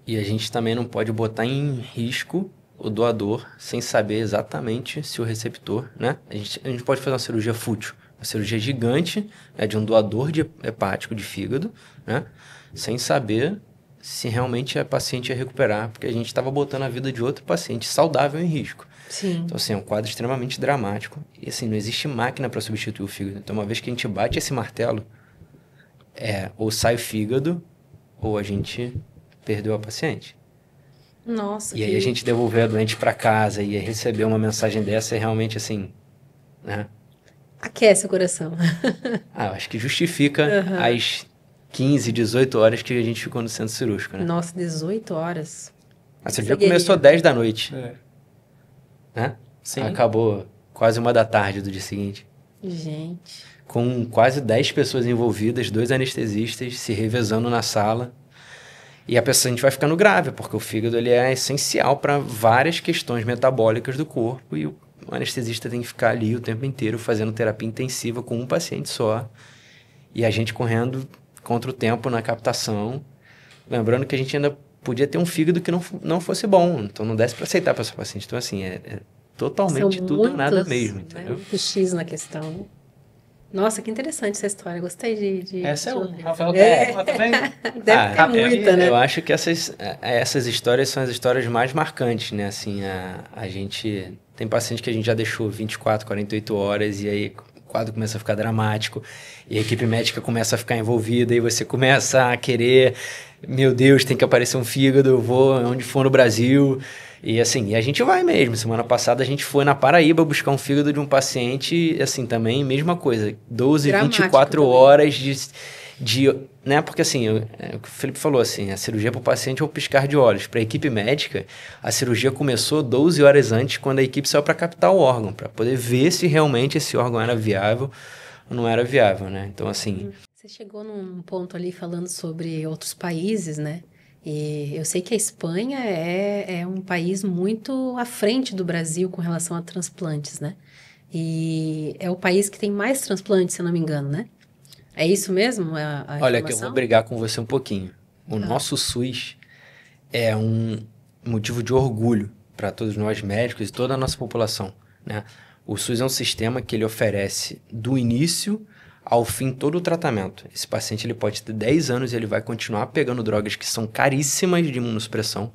E a gente também não pode botar em risco o doador sem saber exatamente se o receptor, né? A gente pode fazer uma cirurgia fútil. Uma cirurgia gigante, né, de um doador hepático de fígado, né, sem saber se realmente a paciente ia recuperar, porque a gente estava botando a vida de outro paciente saudável em risco. Sim. Então, assim, é um quadro extremamente dramático. E, assim, não existe máquina para substituir o fígado. Então, uma vez que a gente bate esse martelo, ou sai o fígado, ou a gente perdeu a paciente. Nossa. E aí a gente devolver a doente para casa e receber uma mensagem dessa é realmente, assim, né? Aquece o coração. Eu acho que justifica as 15, 18 horas que a gente ficou no centro cirúrgico, né? Nossa, 18 horas. A cirurgia começou às 10 da noite. Né? Sim. Acabou quase 1 da tarde do dia seguinte. Gente. Com quase 10 pessoas envolvidas, 2 anestesistas se revezando na sala. E a paciente vai ficando grave, porque o fígado ele é essencial para várias questões metabólicas do corpo e o anestesista tem que ficar ali o tempo inteiro fazendo terapia intensiva com um paciente só. E a gente correndo contra o tempo na captação. Lembrando que a gente ainda podia ter um fígado que não fosse bom. Então não desse para aceitar para essa paciente. Então assim, é totalmente tudo ou nada mesmo, entendeu? Né, muito X na questão. Nossa, que interessante essa história. Gostei de Essa é de o ouvir. Rafael também. Deve ter muita, né? Eu acho que essas histórias são as histórias mais marcantes, né? Assim, a gente... Tem paciente que a gente já deixou 24, 48 horas e aí o quadro começa a ficar dramático e a equipe médica começa a ficar envolvida e você começa a querer... Meu Deus, tem que aparecer um fígado, eu vou onde for no Brasil... E assim, a gente vai mesmo. Semana passada a gente foi na Paraíba buscar um fígado de um paciente, assim, também, mesma coisa. 12, Dramático 24 também. horas de... Né? Porque assim, o que o Felipe falou, assim, a cirurgia para o paciente é o piscar de olhos. Para a equipe médica, a cirurgia começou 12 horas antes, quando a equipe saiu para captar o órgão, para poder ver se realmente esse órgão era viável ou não era viável, né? Então, assim... Você chegou num ponto ali falando sobre outros países, né? E eu sei que a Espanha é um país muito à frente do Brasil com relação a transplantes, né? E é o país que tem mais transplantes, se eu não me engano, né? É isso mesmo? A Olha, que eu informação? vou brigar com você um pouquinho. O nosso SUS é um motivo de orgulho para todos nós médicos e toda a nossa população, né? O SUS é um sistema que ele oferece do início ao fim todo o tratamento. Esse paciente ele pode ter 10 anos e ele vai continuar pegando drogas que são caríssimas de imunossupressão,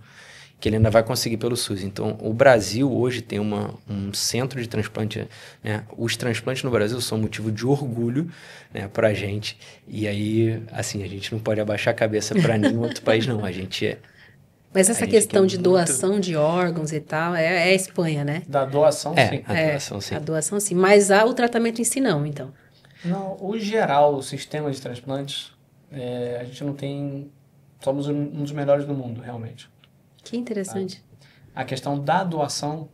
que ele ainda vai conseguir pelo SUS. Então, o Brasil hoje tem um centro de transplante, né? Os transplantes no Brasil são motivo de orgulho, né, para a gente. E aí, assim, a gente não pode abaixar a cabeça para nenhum outro país, não. A gente Mas essa a gente questão quer de muito- doação de órgãos e tal, é a Espanha, né? Da doação, sim. a doação, sim. A doação sim, mas o tratamento em si não, então. Não, o geral, o sistema de transplantes, a gente não tem... Somos um dos melhores do mundo, realmente. Que interessante. A questão da doação,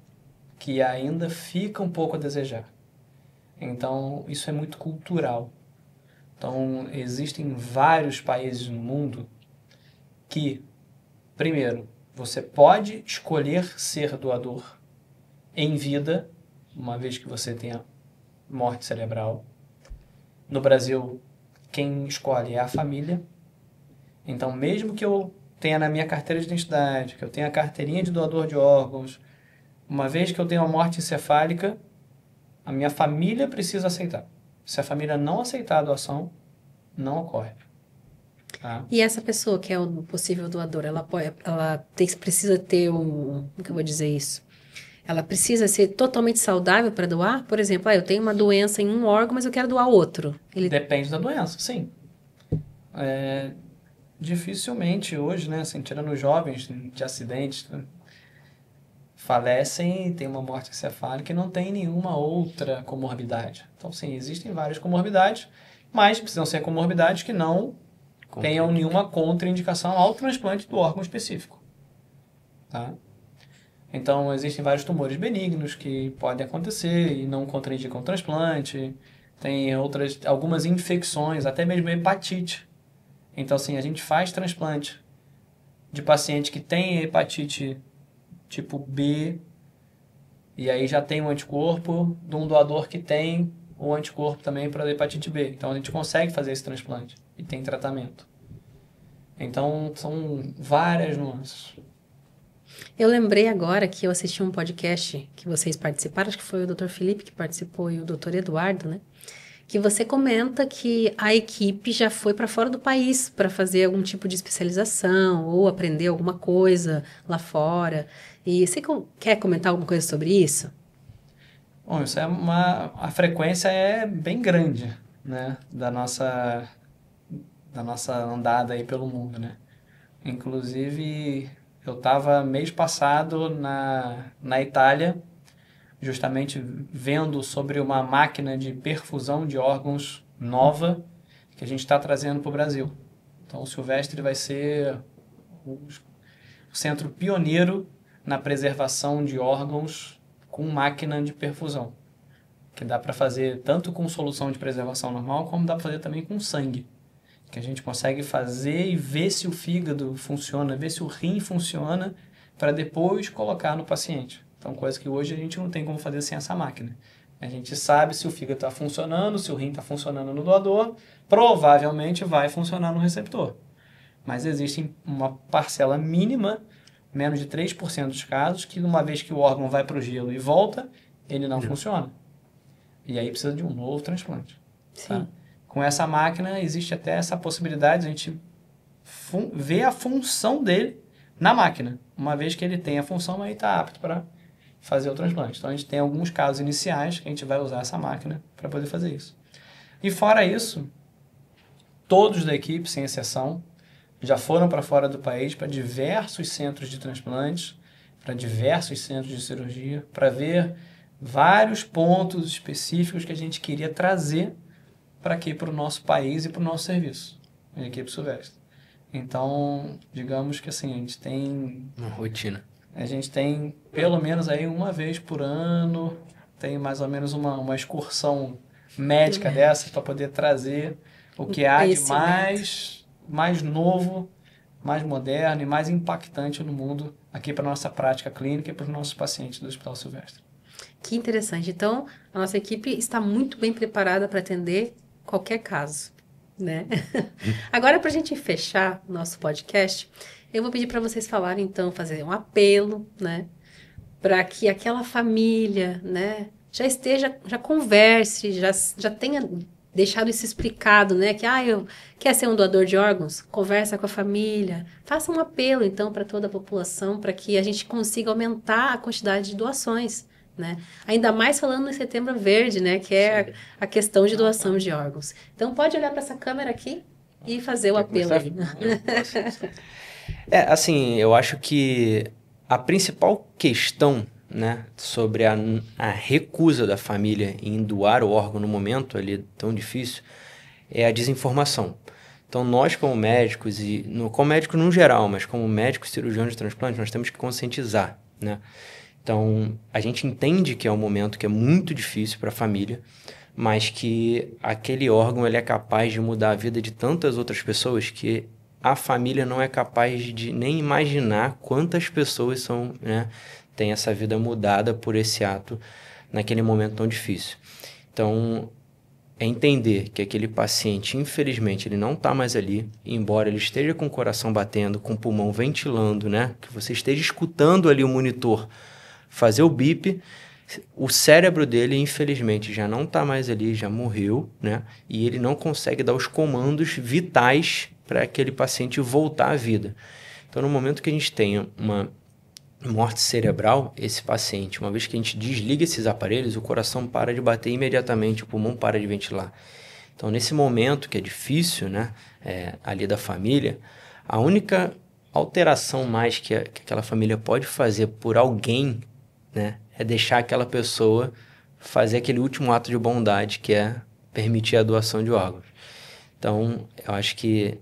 que ainda fica um pouco a desejar. Então, isso é muito cultural. Então, existem vários países no mundo que, primeiro, você pode escolher ser doador em vida, uma vez que você tenha morte cerebral. No Brasil, quem escolhe é a família. Então, mesmo que eu tenha na minha carteira de identidade, que eu tenha a carteirinha de doador de órgãos, uma vez que eu tenho uma morte encefálica, a minha família precisa aceitar. Se a família não aceitar a doação, não ocorre. Tá? E essa pessoa que é o possível doador, precisa ter como que eu vou dizer isso? Ela precisa ser totalmente saudável para doar? Por exemplo, eu tenho uma doença em um órgão, mas eu quero doar outro. Depende da doença, sim. Dificilmente hoje, né, assim, tirando os jovens de acidentes, né, falecem e tem uma morte encefálica e não tem nenhuma outra comorbidade. Então, sim, existem várias comorbidades, mas precisam ser comorbidades que não tenham nenhuma contraindicação ao transplante do órgão específico. Tá? Então, existem vários tumores benignos que podem acontecer e não contraindicam o transplante. Tem algumas infecções, até mesmo hepatite. Então, assim, a gente faz transplante de paciente que tem hepatite tipo B, e aí já tem um anticorpo de um doador que tem o anticorpo também para a hepatite B. Então, a gente consegue fazer esse transplante e tem tratamento. Então, são várias nuances. Eu lembrei agora que eu assisti um podcast que vocês participaram, acho que foi o Dr. Felipe que participou e o Dr. Eduardo, né? Que você comenta que a equipe já foi para fora do país para fazer algum tipo de especialização ou aprender alguma coisa lá fora. E você quer comentar alguma coisa sobre isso? Bom, isso a frequência é bem grande, né, da nossa andada aí pelo mundo, né? Inclusive, eu estava mês passado na Itália, justamente vendo sobre uma máquina de perfusão de órgãos nova que a gente está trazendo para o Brasil. Então, o Silvestre vai ser o centro pioneiro na preservação de órgãos com máquina de perfusão, que dá para fazer tanto com solução de preservação normal, como dá para fazer também com sangue, que a gente consegue fazer e ver se o fígado funciona, ver se o rim funciona, para depois colocar no paciente. Então, coisa que hoje a gente não tem como fazer sem essa máquina. A gente sabe se o fígado está funcionando, se o rim está funcionando no doador, provavelmente vai funcionar no receptor. Mas existe uma parcela mínima, menos de 3% dos casos, que uma vez que o órgão vai para o gelo e volta, ele não funciona. E aí precisa de um novo transplante. Sim. Tá? Com essa máquina, existe até essa possibilidade de a gente ver a função dele na máquina. Uma vez que ele tem a função, aí está apto para fazer o transplante. Então, a gente tem alguns casos iniciais que a gente vai usar essa máquina para poder fazer isso. E fora isso, todos da equipe, sem exceção, já foram para fora do país, para diversos centros de transplantes, para diversos centros de cirurgia, para ver vários pontos específicos que a gente queria trazer para aqui, para o nosso país e para o nosso serviço, a equipe Silvestre. Então, digamos que assim, a gente tem... uma rotina. A gente tem pelo menos aí uma vez por ano, tem mais ou menos uma excursão médica dessa para poder trazer o que há de mais novo, mais moderno e mais impactante no mundo aqui para a nossa prática clínica e para os nossos pacientes do Hospital Silvestre. Que interessante. Então, a nossa equipe está muito bem preparada para atender qualquer caso, né? Agora, para a gente fechar o nosso podcast, eu vou pedir para vocês falarem, então, fazer um apelo, né? Para que aquela família, né? Já converse, já tenha deixado isso explicado, né? Que, quer ser um doador de órgãos? Conversa com a família. Faça um apelo, então, para toda a população, para que a gente consiga aumentar a quantidade de doações, né? Ainda mais falando em Setembro Verde, né? Que é a questão de doação de órgãos. Então, pode olhar para essa câmera aqui e fazer o apelo aí. Assim, eu acho que a principal questão, né, sobre a recusa da família em doar o órgão no momento ali tão difícil é a desinformação. Então, nós como médicos, como médicos no geral, mas como médicos cirurgiões de transplante, nós temos que conscientizar, né? Então, a gente entende que é um momento que é muito difícil para a família, mas que aquele órgão ele é capaz de mudar a vida de tantas outras pessoas que a família não é capaz de nem imaginar quantas pessoas são, né, têm essa vida mudada por esse ato naquele momento tão difícil. Então, é entender que aquele paciente, infelizmente, ele não está mais ali, embora ele esteja com o coração batendo, com o pulmão ventilando, né? Que você esteja escutando ali o monitor fazer o bip, o cérebro dele, infelizmente, já não está mais ali, já morreu, né? E ele não consegue dar os comandos vitais para aquele paciente voltar à vida. Então, no momento que a gente tem uma morte cerebral, esse paciente, uma vez que a gente desliga esses aparelhos, o coração para de bater imediatamente, o pulmão para de ventilar. Então, nesse momento que é difícil, né, ali da família, a única alteração mais que aquela família pode fazer por alguém, né, é deixar aquela pessoa fazer aquele último ato de bondade, que é permitir a doação de órgãos. Então, eu acho que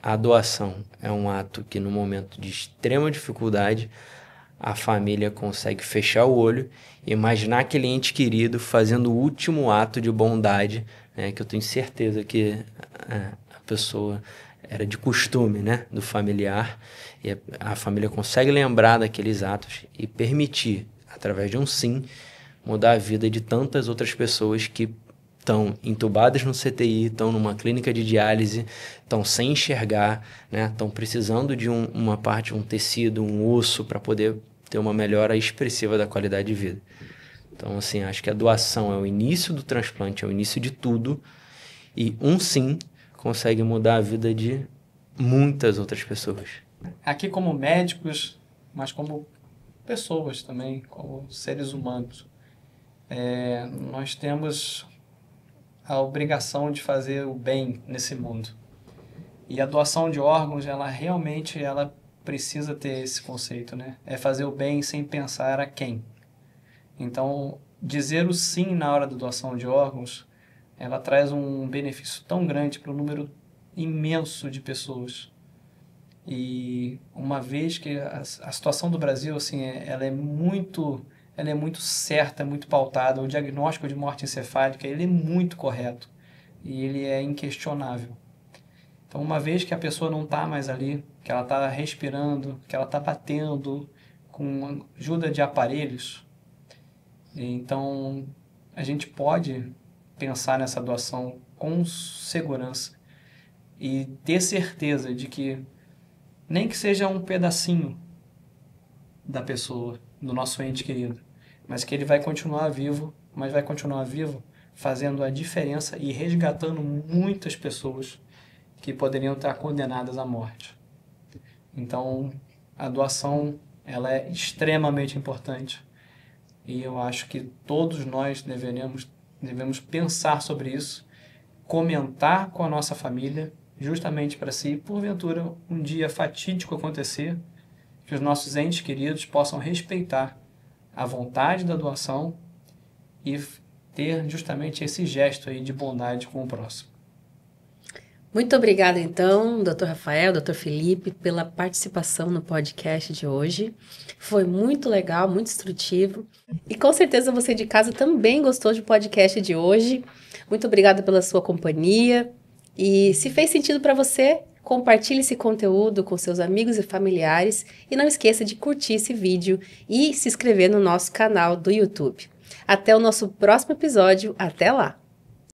a doação é um ato que, no momento de extrema dificuldade, a família consegue fechar o olho e imaginar aquele ente querido fazendo o último ato de bondade, né, que eu tenho certeza que a pessoa era de costume, né, do familiar, e a família consegue lembrar daqueles atos e permitir, através de um sim, mudar a vida de tantas outras pessoas que estão entubadas no CTI, estão numa clínica de diálise, estão sem enxergar, né? Estão precisando de uma parte, um tecido, um osso para poder ter uma melhora expressiva da qualidade de vida. Então, assim, acho que a doação é o início do transplante, é o início de tudo, e um sim consegue mudar a vida de muitas outras pessoas. Aqui como médicos, mas como pessoas também, como seres humanos, nós temos a obrigação de fazer o bem nesse mundo. E a doação de órgãos, ela realmente precisa ter esse conceito, né? É fazer o bem sem pensar a quem. Então, dizer o sim na hora da doação de órgãos, ela traz um benefício tão grande para um número imenso de pessoas. E uma vez que a situação do Brasil, assim, ela é muito certa, muito pautada. O diagnóstico de morte encefálica, ele é muito correto e ele é inquestionável. Então, uma vez que a pessoa não está mais ali, que ela está respirando, que ela está batendo com ajuda de aparelhos, então a gente pode pensar nessa doação com segurança e ter certeza de que nem que seja um pedacinho da pessoa, do nosso ente querido, mas que ele vai continuar vivo, mas vai continuar vivo fazendo a diferença e resgatando muitas pessoas que poderiam estar condenadas à morte. Então, a doação, ela é extremamente importante e eu acho que todos nós devemos pensar sobre isso, comentar com a nossa família, justamente para se, porventura, um dia fatídico acontecer, que os nossos entes queridos possam respeitar a vontade da doação e ter justamente esse gesto aí de bondade com o próximo. Muito obrigada, então, Dr. Rafael, Dr. Felipe, pela participação no podcast de hoje. Foi muito legal, muito instrutivo. E com certeza você de casa também gostou do podcast de hoje. Muito obrigada pela sua companhia. E se fez sentido para você, compartilhe esse conteúdo com seus amigos e familiares. E não esqueça de curtir esse vídeo e se inscrever no nosso canal do YouTube. Até o nosso próximo episódio. Até lá!